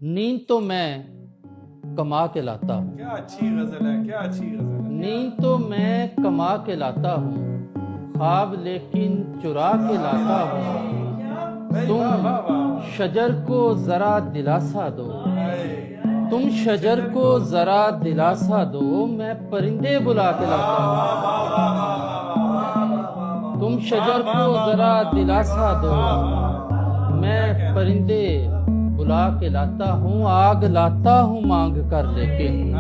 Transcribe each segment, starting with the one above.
نیند تو میں کما کے لاتا ہوں، کیا اچھی غزل ہے، کیا اچھی غزل ہے۔ نیند تو میں کما کے لاتا ہوں، خواب لیکن چرا کے لاتا ہوں۔ تم شجر کو ذرا دلاسا دو، تم شجر کو ذرا دلاسا دو، میں پرندے بلا کے لاتا ہوں۔ تم شجر کو ذرا دلاسا دو، میں پرندے بلا کے لاتا ہوں۔ آگ لاتا ہوں مانگ کر لیکن،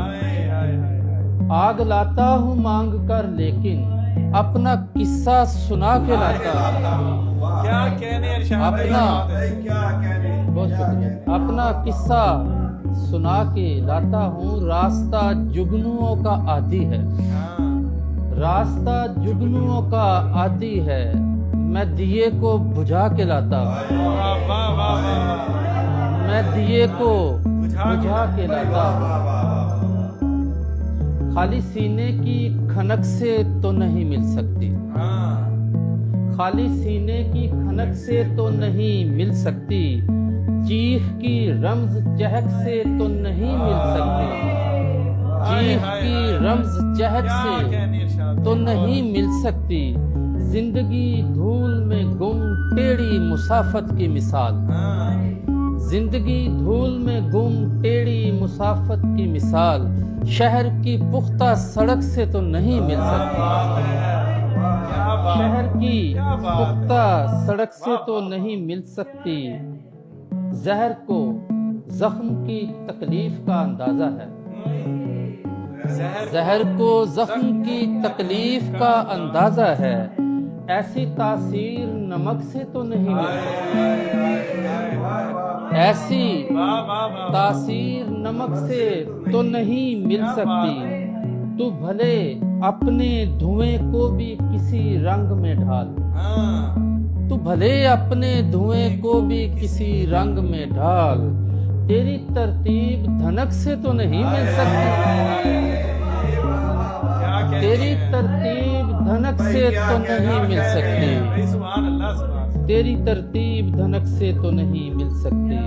آگ لاتا ہوں مانگ کر لیکن، اپنا قصہ سنا کے لاتا ہوں۔ کیا کہنے ارشاد ہے، بہت شکریہ۔ اپنا قصہ سنا کے لاتا ہوں۔ راستہ جگنوؤں کا عادی ہے، راستہ جگنوؤں کا عادی ہے، میں دیے کو بجھا کے لاتا ہوں۔ میں دیے کو بجھا کے لاتا ہوں۔ خالی سینے کی کھنک سے تو نہیں مل سکتی، خالی سینے کی کھنک سے تو نہیں مل سکتی، چیخ کی رمز چہک سے تو نہیں مل سکتی، چیخ کی رمز چہک سے تو نہیں مل سکتی۔ زندگی دھول میں گم ٹیڑھی مسافت کی مثال، زندگی دھول میں گم ٹیڑھی مسافت کی مثال، شہر کی پختہ سڑک سے تو نہیں مل سکتی، شہر کی پختہ سڑک سے تو نہیں مل سکتی۔ زہر کو زخم کی تکلیف کا اندازہ ہے، زہر کو زخم کی تکلیف کا اندازہ ہے، ایسی تاثیر نمک سے تو نہیں مل سکتی، ایسی تاثیر نمک سے تو نہیں مل سکتی۔ تو بھلے اپنے دھویں کو بھی کسی رنگ میں ڈھال، تو بھلے اپنے دھویں کو بھی کسی رنگ میں ڈھال، تیری ترتیب دھنک سے تو نہیں مل سکتی، تیری ترتیب دھنک سے تو نہیں مل سکتی، تیری ترتیب دھنک سے تو نہیں مل سکتی۔